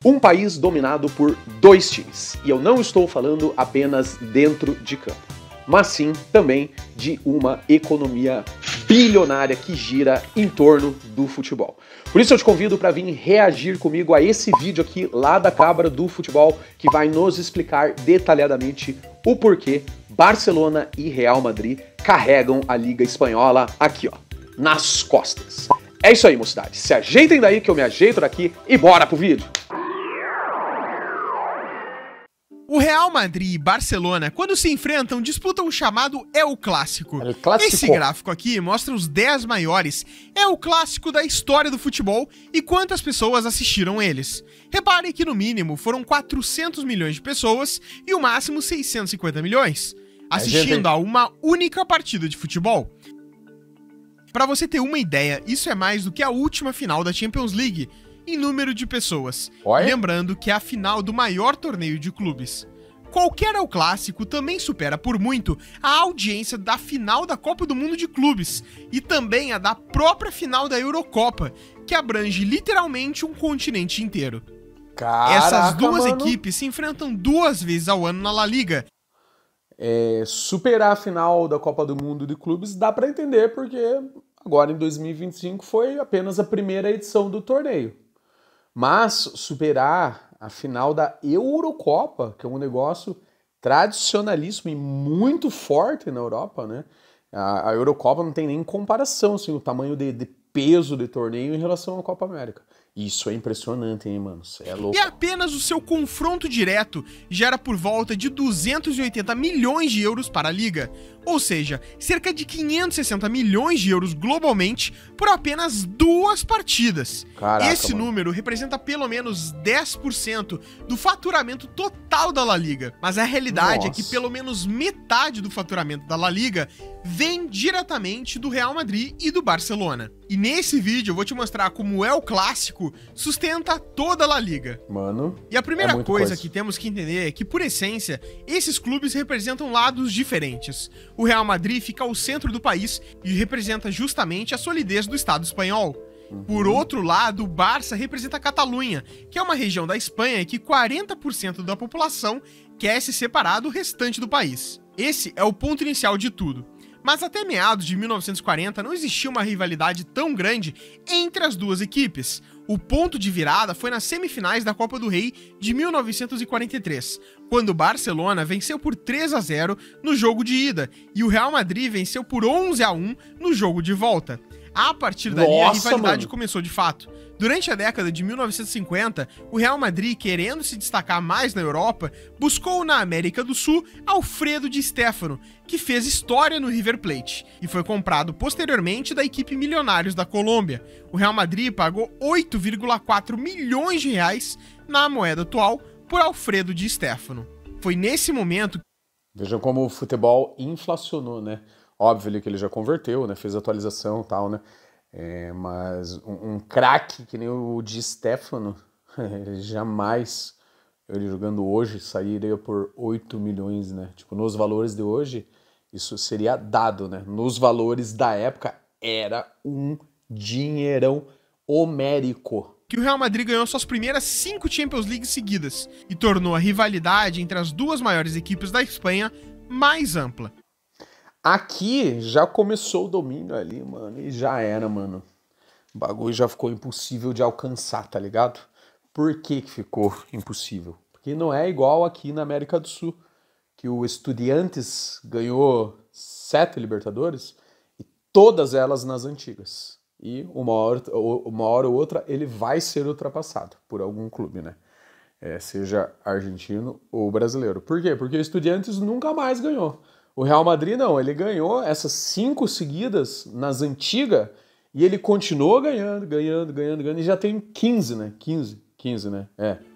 Um país dominado por dois times. E eu não estou falando apenas dentro de campo, mas sim também de uma economia bilionária que gira em torno do futebol. Por isso eu te convido para vir reagir comigo a esse vídeo aqui lá da Cabra do Futebol, que vai nos explicar detalhadamente o porquê Barcelona e Real Madrid carregam a Liga Espanhola aqui, ó, nas costas. É isso aí, mocidade. Se ajeitem daí que eu me ajeito daqui e bora pro vídeo. O Real Madrid e Barcelona, quando se enfrentam, disputam o chamado El Clássico. Esse gráfico aqui mostra os 10 maiores El Clássico da história do futebol e quantas pessoas assistiram eles. Repare que no mínimo foram 400 milhões de pessoas e o máximo 650 milhões, assistindo a uma única partida de futebol. Para você ter uma ideia, isso é mais do que a última final da Champions League em número de pessoas. Lembrando que é a final do maior torneio de clubes. Qualquer El Clássico também supera por muito a audiência da final da Copa do Mundo de Clubes e também a da própria final da Eurocopa, que abrange literalmente um continente inteiro. Caraca, essas duas equipes se enfrentam 2 vezes ao ano na La Liga. Superar a final da Copa do Mundo de Clubes dá para entender, porque agora em 2025 foi apenas a primeira edição do torneio. Mas superar a final da Eurocopa, que é um negócio tradicionalíssimo e muito forte na Europa, né? A Eurocopa não tem nem comparação, assim, o tamanho de peso de torneio em relação à Copa América. Isso é impressionante, hein, mano? Isso é louco. E apenas o seu confronto direto gera por volta de 280 milhões de euros para a Liga. Ou seja, cerca de 560 milhões de euros globalmente por apenas 2 partidas. Caraca, esse número representa pelo menos 10% do faturamento total da La Liga. Mas a realidade é que pelo menos metade do faturamento da La Liga vem diretamente do Real Madrid e do Barcelona. E nesse vídeo eu vou te mostrar como o El Clássico sustenta toda a La Liga. Mano, e a primeira coisa que temos que entender é que, por essência, esses clubes representam lados diferentes. O Real Madrid fica ao centro do país e representa justamente a solidez do Estado espanhol. Por outro lado, o Barça representa a Catalunha, que é uma região da Espanha em que 40% da população quer se separar do restante do país. Esse é o ponto inicial de tudo. Mas até meados de 1940 não existia uma rivalidade tão grande entre as duas equipes. O ponto de virada foi nas semifinais da Copa do Rei de 1943, quando o Barcelona venceu por 3-0 no jogo de ida e o Real Madrid venceu por 11-1 no jogo de volta. A partir dali, a rivalidade começou de fato. Durante a década de 1950, o Real Madrid, querendo se destacar mais na Europa, buscou na América do Sul Alfredo Di Stéfano, que fez história no River Plate, e foi comprado posteriormente da equipe Milionários da Colômbia. O Real Madrid pagou 8,4 milhões de reais na moeda atual por Alfredo Di Stéfano. Foi nesse momento... Vejam como o futebol inflacionou, né? Óbvio que ele já converteu, né? Fez atualização e tal, né? Mas um craque que nem o Di Stéfano, jamais, ele jogando hoje, sairia por 8 milhões, né? Tipo, nos valores de hoje, isso seria dado, né? Nos valores da época, era um dinheirão homérico. Que o Real Madrid ganhou suas primeiras 5 Champions League seguidas e tornou a rivalidade entre as duas maiores equipes da Espanha mais ampla. Aqui já começou o domínio ali, mano, e já era, mano. O bagulho já ficou impossível de alcançar, tá ligado? Por que ficou impossível? Porque não é igual aqui na América do Sul, que o Estudiantes ganhou 7 Libertadores e todas elas nas antigas. E uma hora ou outra ele vai ser ultrapassado por algum clube, né? Seja argentino ou brasileiro. Por quê? Porque o Estudiantes nunca mais ganhou. O Real Madrid não, ele ganhou essas 5 seguidas nas antigas e ele continuou ganhando e já tem 15, né? 15, né?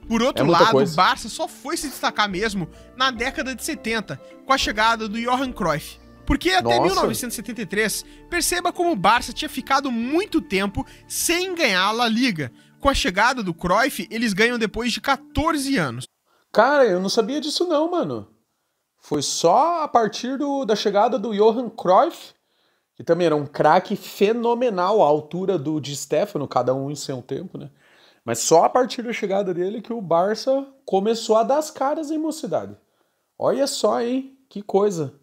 Por outro lado, o Barça só foi se destacar mesmo na década de 70, com a chegada do Johan Cruyff. Porque até 1973, perceba como o Barça tinha ficado muito tempo sem ganhar a La Liga. Com a chegada do Cruyff, eles ganham depois de 14 anos. Cara, eu não sabia disso não, mano. Foi só a partir da chegada do Johan Cruyff, que também era um craque fenomenal à altura do Di Stéfano, cada um em seu tempo, né? Mas só a partir da chegada dele que o Barça começou a dar as caras em Mocidade. Olha só, hein? Que coisa.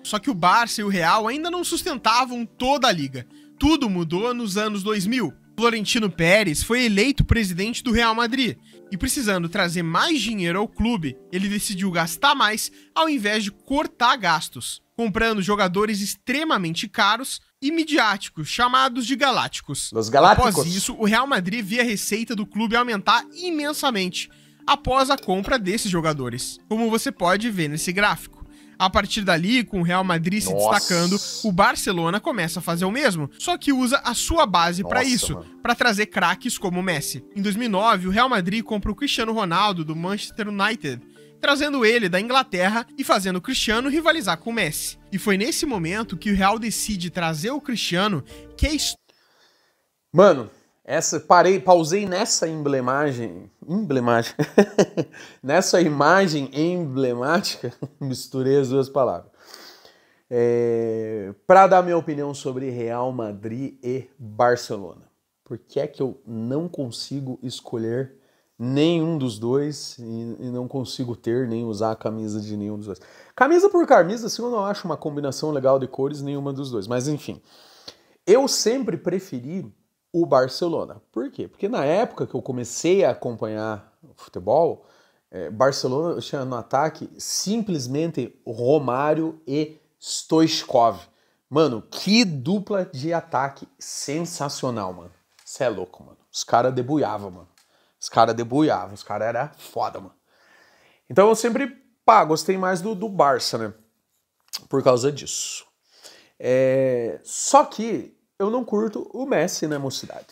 Só que o Barça e o Real ainda não sustentavam toda a liga. Tudo mudou nos anos 2000. Florentino Pérez foi eleito presidente do Real Madrid e, precisando trazer mais dinheiro ao clube, ele decidiu gastar mais ao invés de cortar gastos, comprando jogadores extremamente caros e midiáticos, chamados de galácticos. Los Galácticos. Após isso, o Real Madrid via a receita do clube aumentar imensamente após a compra desses jogadores, como você pode ver nesse gráfico. A partir dali, com o Real Madrid se destacando, o Barcelona começa a fazer o mesmo, só que usa a sua base para isso, para trazer craques como o Messi. Em 2009, o Real Madrid compra o Cristiano Ronaldo do Manchester United, trazendo ele da Inglaterra e fazendo o Cristiano rivalizar com o Messi. E foi nesse momento que o Real decide trazer o Cristiano, que é... Mano, pausei nessa nessa imagem emblemática, misturei as duas palavras, para dar minha opinião sobre Real Madrid e Barcelona. Por que é que eu não consigo escolher nenhum dos dois e não consigo ter nem usar a camisa de nenhum dos dois? Camisa por camisa, assim, eu não acho uma combinação legal de cores nenhuma dos dois, mas enfim, eu sempre preferi o Barcelona. Por quê? Porque na época que eu comecei a acompanhar o futebol, Barcelona tinha no ataque simplesmente Romário e Stoichkov. Mano, que dupla de ataque sensacional, mano. Cê é louco, mano. Os caras debuiavam, mano. Os caras eram foda, mano. Então eu sempre, gostei mais do Barça, né? Por causa disso. Só que eu não curto o Messi, né, mocidade?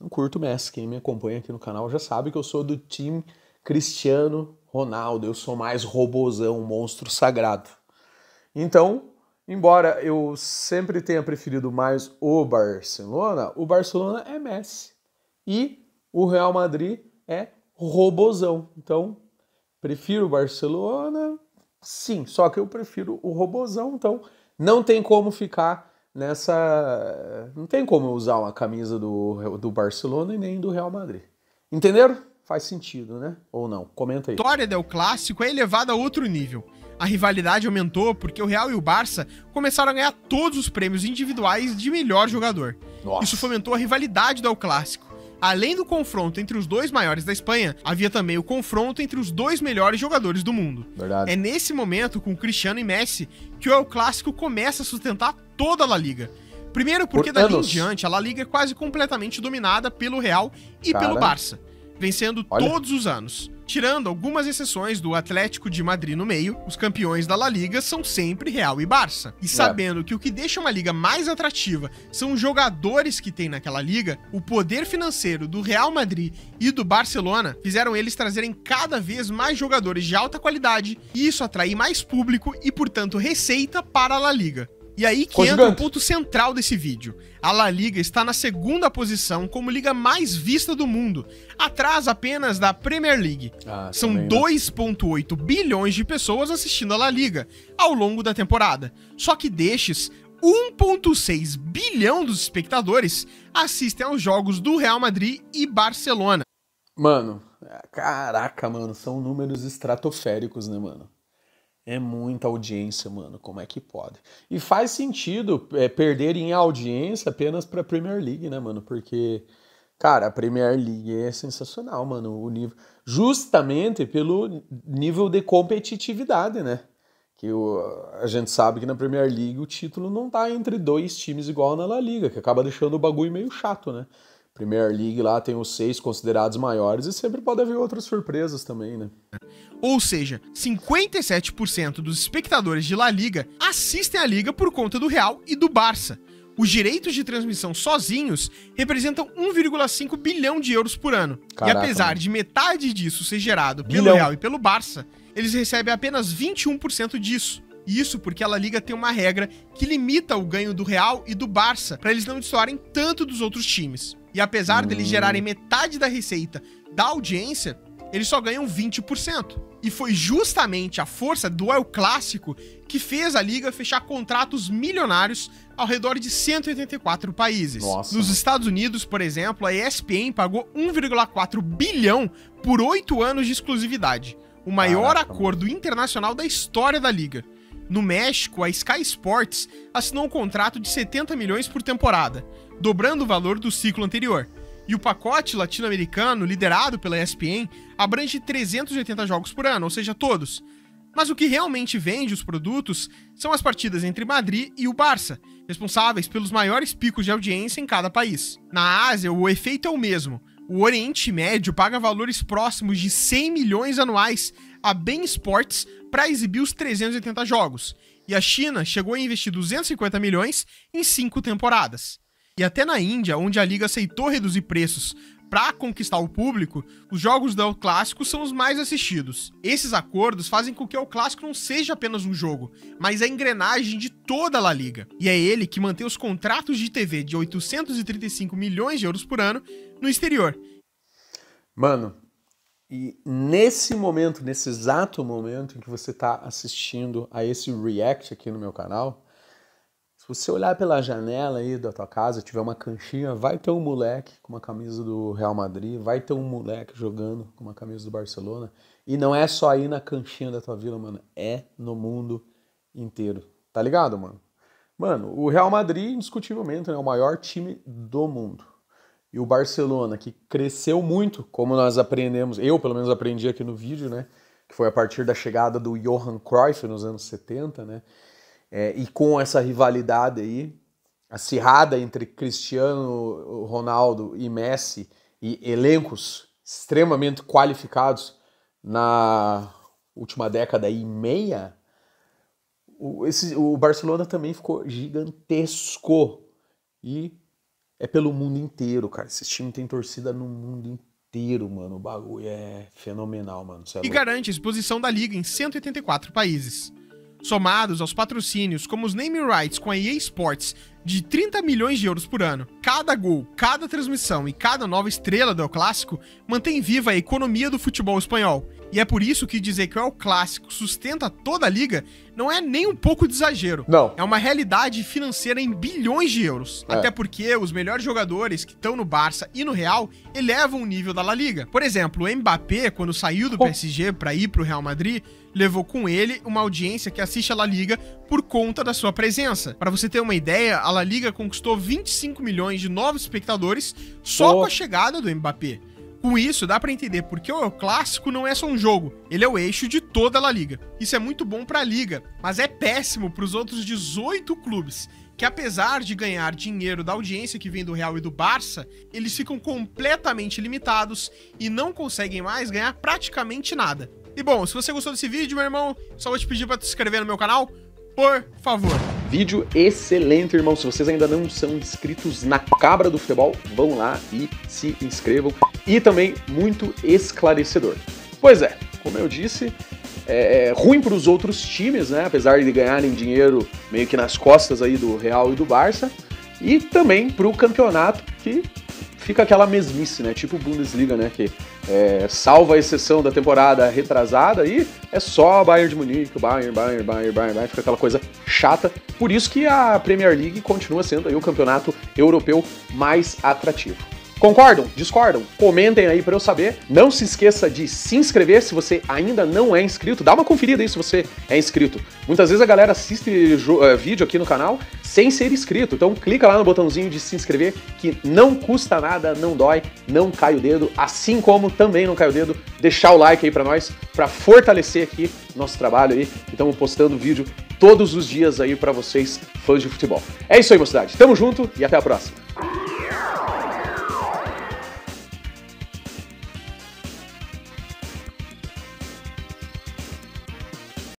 Não curto o Messi. Quem me acompanha aqui no canal já sabe que eu sou do time Cristiano Ronaldo. Eu sou mais robozão, monstro sagrado. Então, embora eu sempre tenha preferido mais o Barcelona é Messi. E o Real Madrid é robozão. Então, prefiro o Barcelona, sim. Só que eu prefiro o robozão, então não tem como ficar não tem como usar uma camisa do Barcelona e nem do Real Madrid. Entenderam? Faz sentido, né? Ou não? Comenta aí. A história do Clássico é elevada a outro nível. A rivalidade aumentou porque o Real e o Barça começaram a ganhar todos os prêmios individuais de melhor jogador. Nossa. Isso fomentou a rivalidade do El Clássico. Além do confronto entre os dois maiores da Espanha, havia também o confronto entre os dois melhores jogadores do mundo. Verdade. É nesse momento, com Cristiano e Messi, que o El Clássico começa a sustentar toda a La Liga. Primeiro porque dali em diante a La Liga é quase completamente dominada pelo Real e pelo Barça, vencendo todos os anos. Tirando algumas exceções do Atlético de Madrid no meio, os campeões da La Liga são sempre Real e Barça. E sabendo que o que deixa uma liga mais atrativa são os jogadores que tem naquela liga, o poder financeiro do Real Madrid e do Barcelona fizeram eles trazerem cada vez mais jogadores de alta qualidade e isso atrair mais público e, portanto, receita para a La Liga. E aí que entra o ponto central desse vídeo. A La Liga está na segunda posição como liga mais vista do mundo, atrás apenas da Premier League. São 2,8 bilhões de pessoas assistindo a La Liga ao longo da temporada. Só que destes, 1,6 bilhão dos espectadores assistem aos jogos do Real Madrid e Barcelona. Mano, caraca, mano, são números estratosféricos, né, mano? É muita audiência, mano, como é que pode? E faz sentido perder em audiência apenas pra Premier League, né, mano? Porque, cara, a Premier League é sensacional, mano, o nível, justamente pelo nível de competitividade, né? Que a gente sabe que na Premier League o título não tá entre dois times igual na La Liga, que acaba deixando o bagulho meio chato, né? Premier League lá tem os 6 considerados maiores e sempre pode haver outras surpresas também, né? Ou seja, 57% dos espectadores de La Liga assistem a Liga por conta do Real e do Barça. Os direitos de transmissão sozinhos representam 1,5 bilhão de euros por ano. Caraca, e apesar de metade disso ser gerado pelo Real e pelo Barça, eles recebem apenas 21% disso. Isso porque a La Liga tem uma regra que limita o ganho do Real e do Barça para eles não destoarem tanto dos outros times. E apesar deles gerarem metade da receita da audiência, eles só ganham 20%. E foi justamente a força do El Clássico que fez a liga fechar contratos milionários ao redor de 184 países. Nossa. Nos Estados Unidos, por exemplo, a ESPN pagou 1,4 bilhão por 8 anos de exclusividade, o maior acordo internacional da história da liga. No México, a Sky Sports assinou um contrato de 70 milhões por temporada, dobrando o valor do ciclo anterior. E o pacote latino-americano, liderado pela ESPN, abrange 380 jogos por ano, ou seja, todos. Mas o que realmente vende os produtos são as partidas entre Madrid e o Barça, responsáveis pelos maiores picos de audiência em cada país. Na Ásia, o efeito é o mesmo. O Oriente Médio paga valores próximos de 100 milhões anuais a BeIN Sports para exibir os 380 jogos. E a China chegou a investir 250 milhões em 5 temporadas. E até na Índia, onde a liga aceitou reduzir preços para conquistar o público, os jogos do El Clássico são os mais assistidos. Esses acordos fazem com que o El Clássico não seja apenas um jogo, mas a engrenagem de toda a La Liga. E é ele que mantém os contratos de TV de 835 milhões de euros por ano no exterior. Mano, e nesse momento, nesse exato momento em que você está assistindo a esse react aqui no meu canal, se você olhar pela janela aí da tua casa, tiver uma canchinha, vai ter um moleque com uma camisa do Real Madrid, vai ter um moleque jogando com uma camisa do Barcelona. E não é só aí na canchinha da tua vila, mano, é no mundo inteiro. Tá ligado, mano? Mano, o Real Madrid, indiscutivelmente, é o maior time do mundo. E o Barcelona, que cresceu muito, como nós aprendemos, eu pelo menos aprendi aqui no vídeo, né? Que foi a partir da chegada do Johan Cruyff nos anos 70, né? E com essa rivalidade aí, acirrada entre Cristiano Ronaldo e Messi, e elencos extremamente qualificados na última década e meia, o Barcelona também ficou gigantesco. E é pelo mundo inteiro, cara. Esse time tem torcida no mundo inteiro, mano. O bagulho é fenomenal, mano. E garante a exposição da liga em 184 países. Somados aos patrocínios, como os naming rights com a EA Sports, de 30 milhões de euros por ano, cada gol, cada transmissão e cada nova estrela do El Clássico mantém viva a economia do futebol espanhol. E é por isso que dizer que o El Clássico sustenta toda a liga não é nem um pouco de exagero. Não. É uma realidade financeira em bilhões de euros. Até porque os melhores jogadores que estão no Barça e no Real elevam o nível da La Liga. Por exemplo, o Mbappé, quando saiu do PSG para ir pro Real Madrid, levou com ele uma audiência que assiste a La Liga por conta da sua presença. Para você ter uma ideia, a La Liga conquistou 25 milhões de novos espectadores só com a chegada do Mbappé. Com isso, dá pra entender porque o El Clássico não é só um jogo, ele é o eixo de toda a La Liga. Isso é muito bom pra Liga, mas é péssimo pros outros 18 clubes, que apesar de ganhar dinheiro da audiência que vem do Real e do Barça, eles ficam completamente limitados e não conseguem mais ganhar praticamente nada. E bom, se você gostou desse vídeo, meu irmão, só vou te pedir pra te inscrever no meu canal, por favor. Vídeo excelente, irmão. Se vocês ainda não são inscritos na Cabra do Futebol, vão lá e se inscrevam. E também muito esclarecedor. Pois é, como eu disse, é ruim para os outros times, né? Apesar de ganharem dinheiro meio que nas costas aí do Real e do Barça. E também para o campeonato, que fica aquela mesmice, né? Tipo Bundesliga, né? Que salva a exceção da temporada retrasada e é só Bayern de Munique, Bayern, fica aquela coisa chata. Por isso que a Premier League continua sendo aí o campeonato europeu mais atrativo. Concordam? Discordam? Comentem aí para eu saber. Não se esqueça de se inscrever se você ainda não é inscrito. Dá uma conferida aí se você é inscrito. Muitas vezes a galera assiste vídeo aqui no canal sem ser inscrito. Então clica lá no botãozinho de se inscrever que não custa nada, não dói, não cai o dedo. Assim como também não cai o dedo, deixar o like aí para nós, para fortalecer aqui nosso trabalho aí. Estamos postando vídeo todos os dias aí para vocês, fãs de futebol. É isso aí, mocidade. Tamo junto e até a próxima.